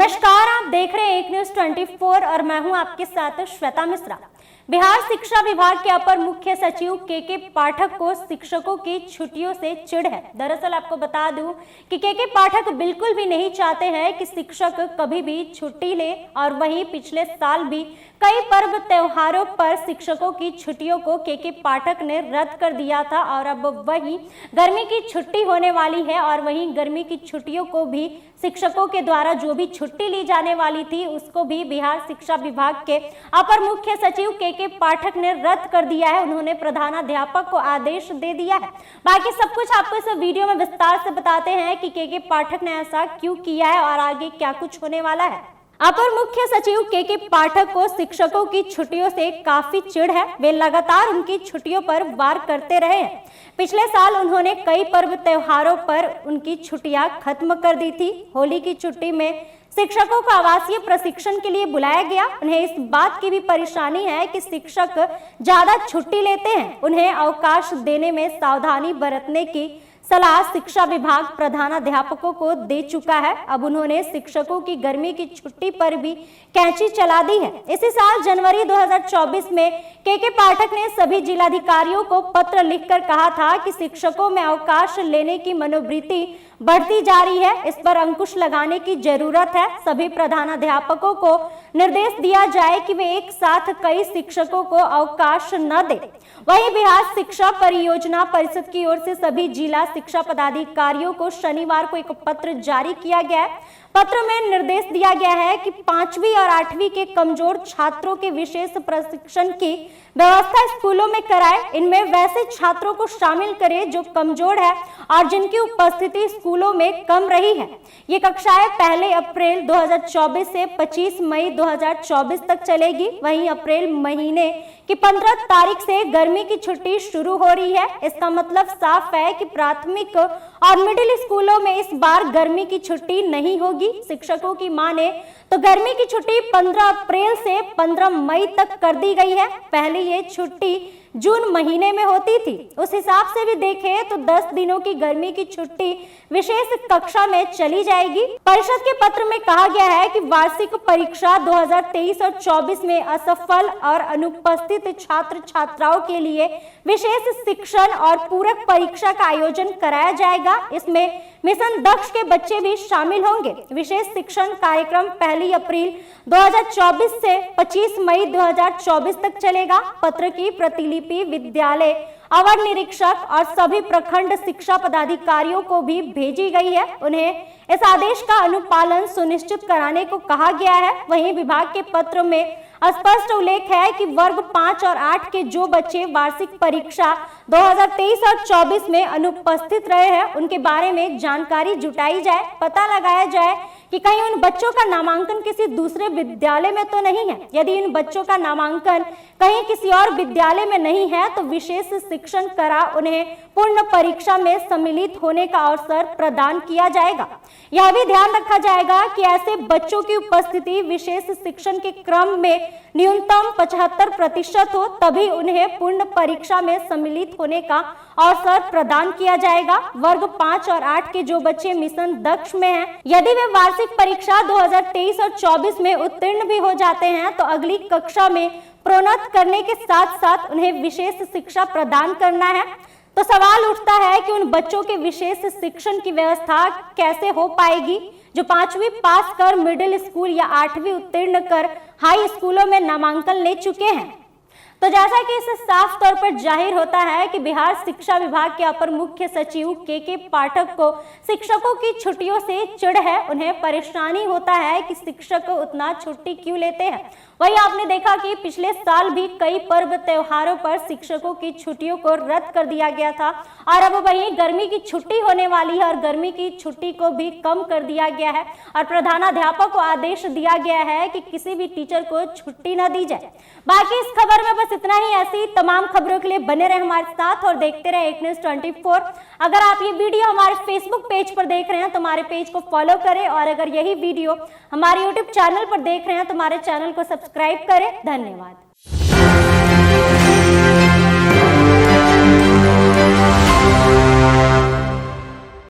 नमस्कार, आप देख रहे हैं एक न्यूज 24 और मैं हूं आपके साथ श्वेता मिश्रा। बिहार शिक्षा विभाग के अपर मुख्य सचिव के पाठक को शिक्षकों की छुट्टियों से चिढ़ है। दरअसल आपको बता दूं कि के पाठक बिल्कुल भी नहीं चाहते हैं कि शिक्षक कभी भी छुट्टी ले और वहीं पिछले साल भी कई पर्व त्योहारों पर शिक्षकों की छुट्टियों को के पाठक ने रद्द कर दिया था और अब वहीं गर्मी की छुट्टी होने वाली है और वहीं गर्मी की छुट्टियों को भी शिक्षकों के द्वारा जो भी छुट्टी ली जाने वाली थी उसको भी बिहार शिक्षा विभाग के अपर मुख्य सचिव के पाठक ने रद्द कर दिया है। उन्होंने प्रधानाध्यापक को आदेश दे दिया है। बाकी सब कुछ आपको इस वीडियो में विस्तार से बताते हैं कि के पाठक ने ऐसा क्यों किया है और आगे क्या कुछ होने वाला है। अपर मुख्य सचिव के पाठक को शिक्षकों की छुट्टियों से काफी चिढ़ है। वे लगातार उनकी छुट्टियों पर वार करते रहे हैं। पिछले साल उन्होंने कई पर्व त्योहारों पर उनकी छुट्टियां खत्म कर दी थी। होली की छुट्टी में शिक्षकों को आवासीय प्रशिक्षण के लिए बुलाया गया। उन्हें इस बात की भी परेशानी है कि शिक्षक ज्यादा छुट्टी लेते हैं। उन्हें अवकाश देने में सावधानी बरतने की सलाह शिक्षा विभाग प्रधानाध्यापकों को दे चुका है। अब उन्होंने शिक्षकों की गर्मी की छुट्टी पर भी कैंची चला दी है। इसी साल जनवरी 2024 में के पाठक ने सभी जिलाधिकारियों को पत्र लिखकर कहा था कि शिक्षकों में अवकाश लेने की मनोवृत्ति बढ़ती जा रही है। इस पर अंकुश लगाने की जरूरत है। सभी प्रधानाध्यापकों को निर्देश दिया जाए कि वे एक साथ कई शिक्षकों को अवकाश न दें। वहीं बिहार शिक्षा परियोजना परिषद की ओर से सभी जिला शिक्षा पदाधिकारियों को शनिवार को एक पत्र जारी किया गया है। पत्र में निर्देश दिया गया है कि 5वीं और 8वीं के कमजोर छात्रों के विशेष प्रशिक्षण की व्यवस्था स्कूलों में कराए। इनमें वैसे छात्रों को शामिल करें जो कमजोर है और जिनकी उपस्थिति स्कूलों में कम रही है। ये कक्षाएं 1 अप्रैल 2024 से 25 मई 2024 तक चलेगी। वहीं अप्रैल महीने की 15 तारीख से गर्मी की छुट्टी शुरू हो रही है। इसका मतलब साफ है कि प्राथमिक और मिडिल स्कूलों में इस बार गर्मी की छुट्टी नहीं होगी। शिक्षकों की माने तो गर्मी की छुट्टी 15 अप्रैल से 15 मई तक कर दी गई है। पहले ये छुट्टी जून महीने में होती थी। उस हिसाब से भी देखें तो 10 दिनों की गर्मी की छुट्टी विशेष कक्षा में चली जाएगी। परिषद के पत्र में कहा गया है कि वार्षिक परीक्षा 2023 और 24 में असफल और अनुपस्थित छात्र छात्राओं के लिए विशेष शिक्षण और पूरक परीक्षा का आयोजन कराया जाएगा। इसमें मिशन दक्ष के बच्चे भी शामिल होंगे। विशेष शिक्षण कार्यक्रम 1 अप्रैल 2024 से 25 मई 2024 तक चलेगा। पत्र की प्रतिलिपि विद्यालय अवर निरीक्षक और सभी प्रखंड शिक्षा पदाधिकारियों को भी भेजी गई है। उन्हें इस आदेश का अनुपालन सुनिश्चित कराने को कहा गया है। वहीं विभाग के पत्र में स्पष्ट उल्लेख है कि वर्ग 5 और 8 के जो बच्चे वार्षिक परीक्षा 2023 और 24 में अनुपस्थित रहे हैं उनके बारे में जानकारी जुटाई जाए। पता लगाया जाए कि कहीं उन बच्चों का नामांकन किसी दूसरे विद्यालय में तो नहीं है। यदि इन बच्चों का नामांकन कहीं किसी और विद्यालय में नहीं है तो विशेष शिक्षण करा उन्हें पूर्ण परीक्षा में सम्मिलित होने का अवसर प्रदान किया जाएगा। यह भी ध्यान रखा जाएगा कि ऐसे बच्चों की उपस्थिति विशेष शिक्षण के क्रम में न्यूनतम 75% हो, तभी उन्हें पूर्ण परीक्षा में सम्मिलित होने का अवसर प्रदान किया जाएगा। वर्ग 5 और 8 के जो बच्चे मिशन दक्ष में हैं, यदि वे वार्षिक परीक्षा 2023 और 24 में उत्तीर्ण भी हो जाते हैं तो अगली कक्षा में प्रोन्नत करने के साथ साथ उन्हें विशेष शिक्षा प्रदान करना है। तो सवाल उठता है कि उन बच्चों के विशेष शिक्षण की व्यवस्था कैसे हो पाएगी जो 5वीं पास कर मिडिल स्कूल या 8वीं उत्तीर्ण कर हाई स्कूलों में नामांकन ले चुके हैं। तो जैसा कि इससे साफ तौर पर जाहिर होता है कि बिहार शिक्षा विभाग के अपर मुख्य सचिव के पाठक को शिक्षकों की छुट्टियों से चिढ़ है। उन्हें परेशानी होता है कि शिक्षक उतना छुट्टी क्यों लेते हैं। वही आपने देखा कि पिछले साल भी कई पर्व त्योहारों पर शिक्षकों की छुट्टियों को रद्द कर दिया गया था और अब वहीं गर्मी की छुट्टी होने वाली है और गर्मी की छुट्टी को भी कम कर दिया गया है और प्रधानाध्यापक को आदेश दिया गया है कि किसी भी टीचर को छुट्टी न दी जाए। बाकी इस खबर में बस इतना ही। ऐसी तमाम खबरों के लिए बने रहे हमारे साथ और देखते रहे एक न्यूज 24। अगर आप ये वीडियो हमारे फेसबुक पेज पर देख रहे हैं तो हमारे पेज को फॉलो करें और अगर यही वीडियो हमारे यूट्यूब चैनल पर देख रहे हैं तो हमारे चैनल को सब्सक्राइब करें। धन्यवाद।